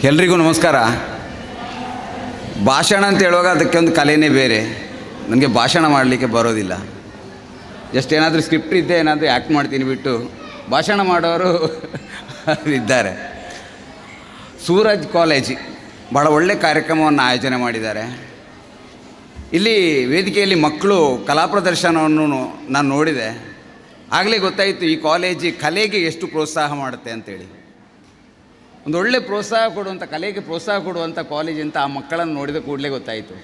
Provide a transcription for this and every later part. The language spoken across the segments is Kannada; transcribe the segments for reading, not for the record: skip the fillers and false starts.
ಎಲ್ರಿಗೂ ನಮಸ್ಕಾರ. ಭಾಷಣ ಅಂತ ಹೇಳುವಾಗ ಅದಕ್ಕೆ ಒಂದು ಕಲೆನೇ ಬೇರೆ. ನನಗೆ ಭಾಷಣ ಮಾಡಲಿಕ್ಕೆ ಬರೋದಿಲ್ಲ. ಜಸ್ಟ್ ಏನಾದರೂ ಸ್ಕ್ರಿಪ್ಟ್ ಇದ್ದೆ ಏನಾದರೂ ಆ್ಯಕ್ಟ್ ಮಾಡ್ತೀನಿ ಬಿಟ್ಟು ಭಾಷಣ ಮಾಡೋರು ಇದ್ದಾರೆ. ಸೂರಜ್ ಕಾಲೇಜ್ ಭಾಳ ಒಳ್ಳೆ ಕಾರ್ಯಕ್ರಮವನ್ನು ಆಯೋಜನೆ ಮಾಡಿದ್ದಾರೆ. ಇಲ್ಲಿ ವೇದಿಕೆಯಲ್ಲಿ ಮಕ್ಕಳು ಕಲಾ ಪ್ರದರ್ಶನವನ್ನು ನಾನು ನೋಡಿದೆ. ಆಗಲೇ ಗೊತ್ತಾಯಿತು ಈ ಕಾಲೇಜ್ ಕಲೆಗೆ ಎಷ್ಟು ಪ್ರೋತ್ಸಾಹ ಮಾಡುತ್ತೆ ಅಂತೇಳಿ. ಒಂದು ಒಳ್ಳೆ ಪ್ರೋತ್ಸಾಹ ಕೊಡುವಂಥ, ಕಲೆಗೆ ಪ್ರೋತ್ಸಾಹ ಕೊಡುವಂಥ ಕಾಲೇಜ್ ಅಂತ ಆ ಮಕ್ಕಳನ್ನು ನೋಡಿದ ಕೂಡಲೇ ಗೊತ್ತಾಯಿತು.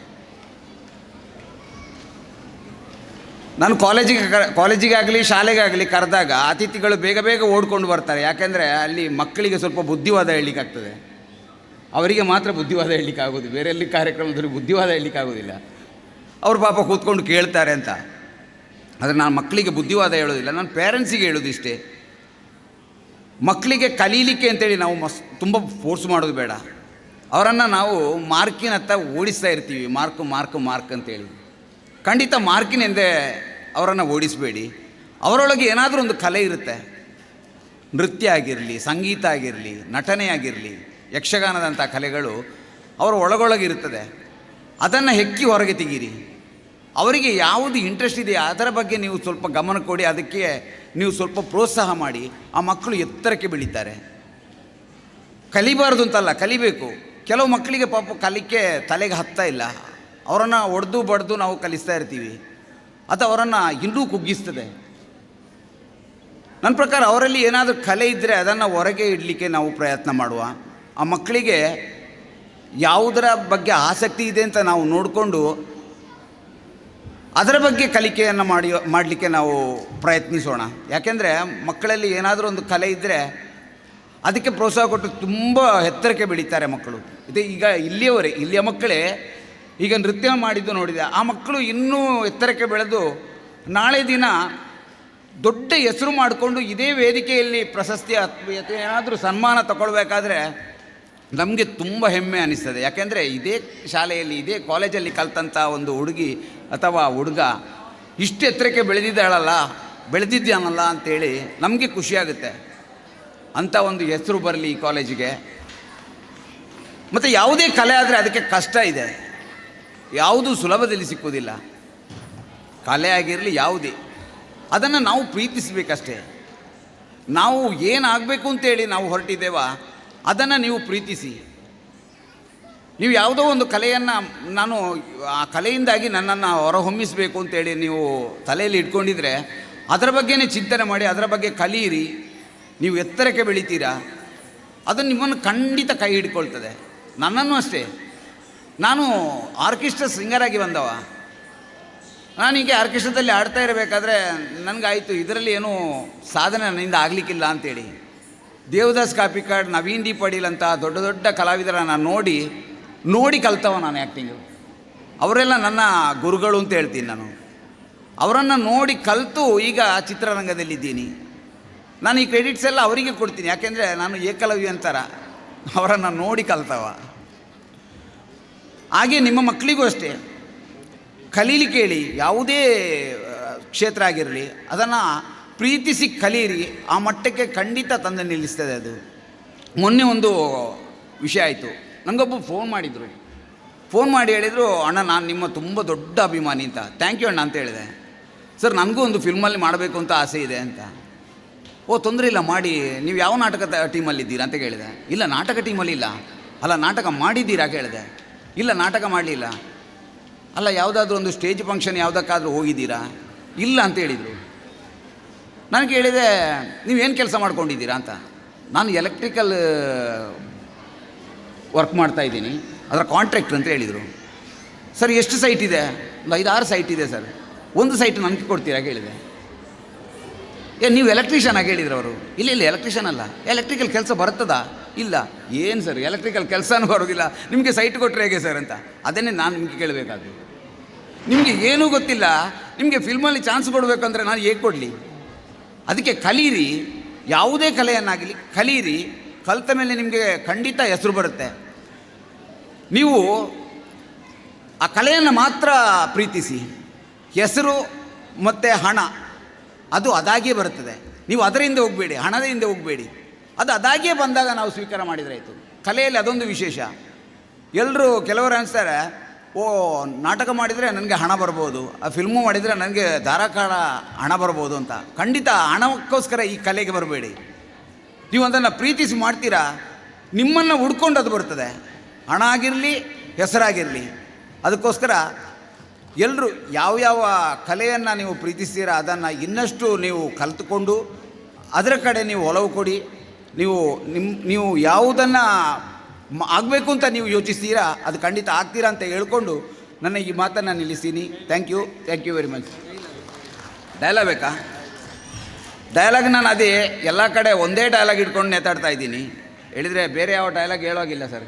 ನಾನು ಕಾಲೇಜಿಗಾಗಲಿ ಶಾಲೆಗಾಗಲಿ ಕರೆದಾಗ ಅತಿಥಿಗಳು ಬೇಗ ಬೇಗ ಓಡ್ಕೊಂಡು ಬರ್ತಾರೆ. ಯಾಕೆಂದರೆ ಅಲ್ಲಿ ಮಕ್ಕಳಿಗೆ ಸ್ವಲ್ಪ ಬುದ್ಧಿವಾದ ಹೇಳಲಿಕ್ಕಾಗ್ತದೆ. ಅವರಿಗೆ ಮಾತ್ರ ಬುದ್ಧಿವಾದ ಹೇಳಲಿಕ್ಕಾಗೋದು, ಬೇರೆ ಎಲ್ಲಿ ಕಾರ್ಯಕ್ರಮದಲ್ಲಿ ಬುದ್ಧಿವಾದ ಹೇಳಲಿಕ್ಕಾಗೋದಿಲ್ಲ. ಅವರು ಪಾಪ ಕೂತ್ಕೊಂಡು ಕೇಳ್ತಾರೆ ಅಂತ. ಆದರೆ ನಾನು ಮಕ್ಕಳಿಗೆ ಬುದ್ಧಿವಾದ ಹೇಳೋದಿಲ್ಲ, ನಾನು ಪೇರೆಂಟ್ಸಿಗೆ ಹೇಳೋದು ಇಷ್ಟೇ. ಮಕ್ಕಳಿಗೆ ಕಲೀಲಿಕ್ಕೆ ಅಂತೇಳಿ ನಾವು ತುಂಬ ಫೋರ್ಸ್ ಮಾಡೋದು ಬೇಡ. ಅವರನ್ನು ನಾವು ಮಾರ್ಕಿನತ್ತ ಓಡಿಸ್ತಾ ಇರ್ತೀವಿ. ಮಾರ್ಕ್ ಅಂತೇಳಿ. ಖಂಡಿತ ಮಾರ್ಕಿನೆಂದೇ ಅವರನ್ನು ಓಡಿಸಬೇಡಿ. ಅವರೊಳಗೆ ಏನಾದರೂ ಒಂದು ಕಲೆ ಇರುತ್ತೆ. ನೃತ್ಯ ಆಗಿರಲಿ, ಸಂಗೀತ ಆಗಿರಲಿ, ನಟನೆ ಆಗಿರಲಿ, ಯಕ್ಷಗಾನದಂಥ ಕಲೆಗಳು ಅವರ ಒಳಗೊಳಗಿರುತ್ತದೆ. ಅದನ್ನು ಹೆಕ್ಕಿ ಹೊರಗೆ ತೆಗೀರಿ. ಅವರಿಗೆ ಯಾವುದು ಇಂಟ್ರೆಸ್ಟ್ ಇದೆಯಾ ಅದರ ಬಗ್ಗೆ ನೀವು ಸ್ವಲ್ಪ ಗಮನ ಕೊಡಿ. ಅದಕ್ಕೆ ನೀವು ಸ್ವಲ್ಪ ಪ್ರೋತ್ಸಾಹ ಮಾಡಿ. ಆ ಮಕ್ಕಳು ಎತ್ತರಕ್ಕೆ ಬೆಳೀತಾರೆ. ಕಲಿಬಾರ್ದು ಅಂತಲ್ಲ, ಕಲಿಬೇಕು. ಕೆಲವು ಮಕ್ಕಳಿಗೆ ಪಾಪ ಕಲಿಕೆ ತಲೆಗೆ ಹತ್ತಾ ಇಲ್ಲ. ಅವರನ್ನು ಒಡೆದು ಬಡ್ದು ನಾವು ಕಲಿಸ್ತಾ ಇರ್ತೀವಿ. ಅದು ಅವರನ್ನು ಇನ್ನೂ ಕುಗ್ಗಿಸ್ತದೆ. ನನ್ನ ಪ್ರಕಾರ ಅವರಲ್ಲಿ ಏನಾದರೂ ಕಲೆ ಇದ್ದರೆ ಅದನ್ನು ಹೊರಗೆ ಇಡಲಿಕ್ಕೆ ನಾವು ಪ್ರಯತ್ನ ಮಾಡುವ. ಆ ಮಕ್ಕಳಿಗೆ ಯಾವುದರ ಬಗ್ಗೆ ಆಸಕ್ತಿ ಇದೆ ಅಂತ ನಾವು ನೋಡಿಕೊಂಡು ಅದರ ಬಗ್ಗೆ ಕಲಿಕೆಯನ್ನು ಮಾಡಲಿಕ್ಕೆ ನಾವು ಪ್ರಯತ್ನಿಸೋಣ. ಯಾಕೆಂದರೆ ಮಕ್ಕಳಲ್ಲಿ ಏನಾದರೂ ಒಂದು ಕಲೆ ಇದ್ದರೆ ಅದಕ್ಕೆ ಪ್ರೋತ್ಸಾಹ ಕೊಟ್ಟು ತುಂಬ ಎತ್ತರಕ್ಕೆ ಬೆಳೀತಾರೆ ಮಕ್ಕಳು. ಈಗ ಇಲ್ಲಿಯ ಮಕ್ಕಳೇ ಈಗ ನೃತ್ಯ ಮಾಡಿದ್ದು ನೋಡಿದೆ. ಆ ಮಕ್ಕಳು ಇನ್ನೂ ಎತ್ತರಕ್ಕೆ ಬೆಳೆದು ನಾಳೆ ದಿನ ದೊಡ್ಡ ಹೆಸರು ಮಾಡಿಕೊಂಡು ಇದೇ ವೇದಿಕೆಯಲ್ಲಿ ಪ್ರಶಸ್ತಿ ಅಥವಾ ಏನಾದರೂ ಸನ್ಮಾನ ತಗೊಳ್ಬೇಕಾದ್ರೆ ನಮಗೆ ತುಂಬ ಹೆಮ್ಮೆ ಅನ್ನಿಸ್ತದೆ. ಯಾಕೆಂದರೆ ಇದೇ ಶಾಲೆಯಲ್ಲಿ, ಇದೇ ಕಾಲೇಜಲ್ಲಿ ಕಲಿತಂಥ ಒಂದು ಹುಡುಗಿ ಅಥವಾ ಹುಡುಗ ಇಷ್ಟು ಎತ್ತರಕ್ಕೆ ಬೆಳೆದಿದ್ದಾನಲ್ಲ ಅಂಥೇಳಿ ನಮಗೆ ಖುಷಿಯಾಗುತ್ತೆ. ಅಂಥ ಒಂದು ಹೆಸರು ಬರಲಿ ಈ ಕಾಲೇಜಿಗೆ. ಮತ್ತು ಯಾವುದೇ ಕಲೆ ಆದರೆ ಅದಕ್ಕೆ ಕಷ್ಟ ಇದೆ. ಯಾವುದು ಸುಲಭದಲ್ಲಿ ಸಿಕ್ಕುವುದಿಲ್ಲ. ಕಲೆ ಆಗಿರಲಿ ಯಾವುದೇ, ಅದನ್ನು ನಾವು ಪ್ರೀತಿಸಬೇಕಷ್ಟೇ. ನಾವು ಏನಾಗಬೇಕು ಅಂತೇಳಿ ನಾವು ಹೊರಟಿದ್ದೇವ ಅದನ್ನು ನೀವು ಪ್ರೀತಿಸಿ. ನೀವು ಯಾವುದೋ ಒಂದು ಕಲೆಯನ್ನು ನಾನು ಆ ಕಲೆಯಿಂದಾಗಿ ನನ್ನನ್ನು ಹೊರಹೊಮ್ಮಿಸಬೇಕು ಅಂತೇಳಿ ನೀವು ತಲೆಯಲ್ಲಿ ಇಟ್ಕೊಂಡಿದ್ರೆ ಅದರ ಬಗ್ಗೆನೇ ಚಿಂತನೆ ಮಾಡಿ, ಅದರ ಬಗ್ಗೆ ಕಲಿಯಿರಿ. ನೀವು ಎತ್ತರಕ್ಕೆ ಬೆಳಿತೀರಾ. ಅದು ನಿಮ್ಮನ್ನು ಖಂಡಿತ ಕೈ ಹಿಡ್ಕೊಳ್ತದೆ. ನನ್ನನ್ನು ಅಷ್ಟೇ. ನಾನು ಆರ್ಕೆಸ್ಟ್ರಾ ಸಿಂಗರಾಗಿ ಬಂದವ. ನಾನೀಗ ಆರ್ಕೆಸ್ಟ್ರಾದಲ್ಲಿ ಆಡ್ತಾ ಇರಬೇಕಾದ್ರೆ ನನಗಾಯಿತು ಇದರಲ್ಲಿ ಏನೂ ಸಾಧನೆ ನನ್ನಿಂದ ಆಗಲಿಕ್ಕಿಲ್ಲ ಅಂಥೇಳಿ. ದೇವದಾಸ್ ಕಾಪಿಕಾಡ್, ನವೀನ್ ಡಿ ಪಡೀಲ್ ಅಂತ ದೊಡ್ಡ ದೊಡ್ಡ ಕಲಾವಿದರನ್ನು ನೋಡಿ ಕಲ್ತವ ನಾನು ಆ್ಯಕ್ಟಿಂಗು. ಅವರೆಲ್ಲ ನನ್ನ ಗುರುಗಳು ಅಂತ ಹೇಳ್ತೀನಿ ನಾನು. ಅವರನ್ನು ನೋಡಿ ಕಲಿತು ಈಗ ಚಿತ್ರರಂಗದಲ್ಲಿದ್ದೀನಿ. ನಾನು ಈ ಕ್ರೆಡಿಟ್ಸ್ ಎಲ್ಲ ಅವರಿಗೆ ಕೊಡ್ತೀನಿ. ಯಾಕೆಂದರೆ ನಾನು ಏಕಲವ್ಯ ಅಂತಾರ, ಅವರನ್ನು ನೋಡಿ ಕಲ್ತವ. ಹಾಗೆ ನಿಮ್ಮ ಮಕ್ಕಳಿಗೂ ಅಷ್ಟೇ ಕಲೀಲಿಕ್ಕೆ ಹೇಳಿ. ಯಾವುದೇ ಕ್ಷೇತ್ರ ಆಗಿರಲಿ ಅದನ್ನು ಪ್ರೀತಿಸಿ ಕಲೀರಿ. ಆ ಮಟ್ಟಕ್ಕೆ ಖಂಡಿತ ತಂದು ನಿಲ್ಲಿಸ್ತದೆ ಅದು. ಮೊನ್ನೆ ಒಂದು ವಿಷಯ ಆಯಿತು. ನನಗೊಬ್ಬ ಫೋನ್ ಮಾಡಿ ಹೇಳಿದರು, ಅಣ್ಣ ನಾನು ನಿಮ್ಮ ತುಂಬ ದೊಡ್ಡ ಅಭಿಮಾನಿ ಅಂತ. ಥ್ಯಾಂಕ್ ಯು ಅಣ್ಣ ಅಂತ ಹೇಳಿದೆ. ಸರ್ ನನಗೂ ಒಂದು ಫಿಲ್ಮಲ್ಲಿ ಮಾಡಬೇಕು ಅಂತ ಆಸೆ ಇದೆ ಅಂತ. ಓ ತೊಂದರೆ ಇಲ್ಲ ಮಾಡಿ. ನೀವು ಯಾವ ನಾಟಕ ಟೀಮಲ್ಲಿದ್ದೀರಾ ಅಂತ ಕೇಳಿದೆ. ಇಲ್ಲ ನಾಟಕ ಟೀಮಲ್ಲಿ ಇಲ್ಲ. ಅಲ್ಲ ನಾಟಕ ಮಾಡಿದ್ದೀರಾ ಕೇಳಿದೆ. ಇಲ್ಲ ನಾಟಕ ಮಾಡಲಿಲ್ಲ. ಅಲ್ಲ ಯಾವುದಾದ್ರೂ ಒಂದು ಸ್ಟೇಜ್ ಫಂಕ್ಷನ್ ಯಾವುದಕ್ಕಾದರೂ ಹೋಗಿದ್ದೀರಾ? ಇಲ್ಲ ಅಂತ ಹೇಳಿದರು. ನಾನು ಕೇಳಿದೆ ನೀವೇನು ಕೆಲಸ ಮಾಡ್ಕೊಂಡಿದ್ದೀರಾ ಅಂತ. ನಾನು ಎಲೆಕ್ಟ್ರಿಕಲ್ ವರ್ಕ್ ಮಾಡ್ತಾಯಿದ್ದೀನಿ, ಅದರ ಕಾಂಟ್ರಾಕ್ಟ್ರ್ ಅಂತ ಹೇಳಿದರು. ಸರ್ ಎಷ್ಟು ಸೈಟ್ ಇದೆ? ಒಂದು 5-6 ಸೈಟ್ ಇದೆ ಸರ್. ಒಂದು ಸೈಟ್ ನನಗೆ ಕೊಡ್ತೀರಾ ಕೇಳಿದೆ. ನೀವು ಎಲೆಕ್ಟ್ರಿಷಿಯನ್ ಆಗಿ ಹೇಳಿದ್ರು ಅವರು. ಇಲ್ಲ ಎಲೆಕ್ಟ್ರಿಷಿಯನ್ ಅಲ್ಲ. ಎಲೆಕ್ಟ್ರಿಕಲ್ ಕೆಲಸ ಬರ್ತದಾ? ಇಲ್ಲ. ಏನು ಸರ್ ಎಲೆಕ್ಟ್ರಿಕಲ್ ಕೆಲಸನೂ ಬರೋದಿಲ್ಲ, ನಿಮಗೆ ಸೈಟ್ ಕೊಟ್ಟರೆ ಹೇಗೆ ಸರ್ ಅಂತ. ಅದನ್ನೇ ನಾನು ನಿಮಗೆ ಕೇಳಬೇಕಾದ್ರು. ನಿಮಗೆ ಏನೂ ಗೊತ್ತಿಲ್ಲ, ನಿಮಗೆ ಫಿಲ್ಮಲ್ಲಿ ಚಾನ್ಸ್ ಕೊಡಬೇಕಂದ್ರೆ ನಾನು ಹೇಗೆ ಕೊಡಲಿ? ಅದಕ್ಕೆ ಕಲೀರಿ. ಯಾವುದೇ ಕಲೆಯನ್ನಾಗಲಿ ಕಲೀರಿ. ಕಲಿತ ಮೇಲೆ ನಿಮಗೆ ಖಂಡಿತ ಹೆಸರು ಬರುತ್ತೆ. ನೀವು ಆ ಕಲೆಯನ್ನು ಮಾತ್ರ ಪ್ರೀತಿಸಿ. ಹೆಸರು ಮತ್ತು ಹಣ ಅದು ಅದಾಗಿಯೇ ಬರುತ್ತದೆ. ನೀವು ಅದರಿಂದ ಹೋಗಬೇಡಿ, ಹಣದ ಹಿಂದೆ ಹೋಗಬೇಡಿ. ಅದು ಅದಾಗಿಯೇ ಬಂದಾಗ ನಾವು ಸ್ವೀಕಾರ ಮಾಡಿದ್ರಾಯಿತು. ಕಲೆಯಲ್ಲಿ ಅದೊಂದು ವಿಶೇಷ. ಎಲ್ಲರೂ ಕೆಲವರು ಅನಿಸ್ತಾರೆ, ಓ ನಾಟಕ ಮಾಡಿದರೆ ನನಗೆ ಹಣ ಬರ್ಬೋದು, ಆ ಫಿಲ್ಮು ಮಾಡಿದರೆ ನನಗೆ ಧಾರಾಕಾರ ಹಣ ಬರ್ಬೋದು ಅಂತ. ಖಂಡಿತ ಹಣಕ್ಕೋಸ್ಕರ ಈ ಕಲೆಗೆ ಬರಬೇಡಿ. ನೀವು ಅದನ್ನು ಪ್ರೀತಿಸಿ ಮಾಡ್ತೀರಾ, ನಿಮ್ಮನ್ನು ಹುಡ್ಕೊಂಡು ಅದು ಬರ್ತದೆ. ಹಣ ಆಗಿರಲಿ, ಹೆಸರಾಗಿರಲಿ. ಅದಕ್ಕೋಸ್ಕರ ಎಲ್ಲರೂ ಯಾವ್ಯಾವ ಕಲೆಯನ್ನು ನೀವು ಪ್ರೀತಿಸ್ತೀರಾ ಅದನ್ನು ಇನ್ನಷ್ಟು ನೀವು ಕಲಿತುಕೊಂಡು ಅದರ ಕಡೆ ನೀವು ಒಲವು ಕೊಡಿ. ನೀವು ಯಾವುದನ್ನು ಆಗಬೇಕು ಅಂತ ನೀವು ಯೋಚಿಸ್ತೀರಾ ಅದು ಖಂಡಿತ ಆಗ್ತೀರಾ ಅಂತ ಹೇಳ್ಕೊಂಡು ನನ್ನ ಈ ಮಾತನ್ನು ನಿಲ್ಲಿಸ್ತೀನಿ. Thank you very much. Dialogue ಬೇಕಾ? ಡೈಲಾಗ್ ನಾನು ಅದೇ ಎಲ್ಲ ಕಡೆ ಒಂದೇ ಡೈಲಾಗ್ ಇಟ್ಕೊಂಡು ನೇತಾಡ್ತಾ ಇದ್ದೀನಿ. ಹೇಳಿದರೆ ಬೇರೆ ಯಾವ ಡೈಲಾಗ್ ಹೇಳೋಗಿಲ್ಲ ಸರ್,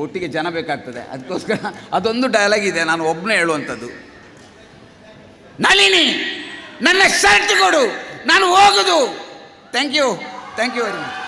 ಒಟ್ಟಿಗೆ ಜನ ಬೇಕಾಗ್ತದೆ. ಅದಕ್ಕೋಸ್ಕರ ಅದೊಂದು ಡೈಲಾಗ್ ಇದೆ, ನಾನು ಒಬ್ಬನೇ ಹೇಳುವಂಥದ್ದು. ನಳಿನಿ, ನನ್ನ ಶರ್ಟ್ ಕೊಡು, ನಾನು ಹೋಗೋದು. Thank you very much.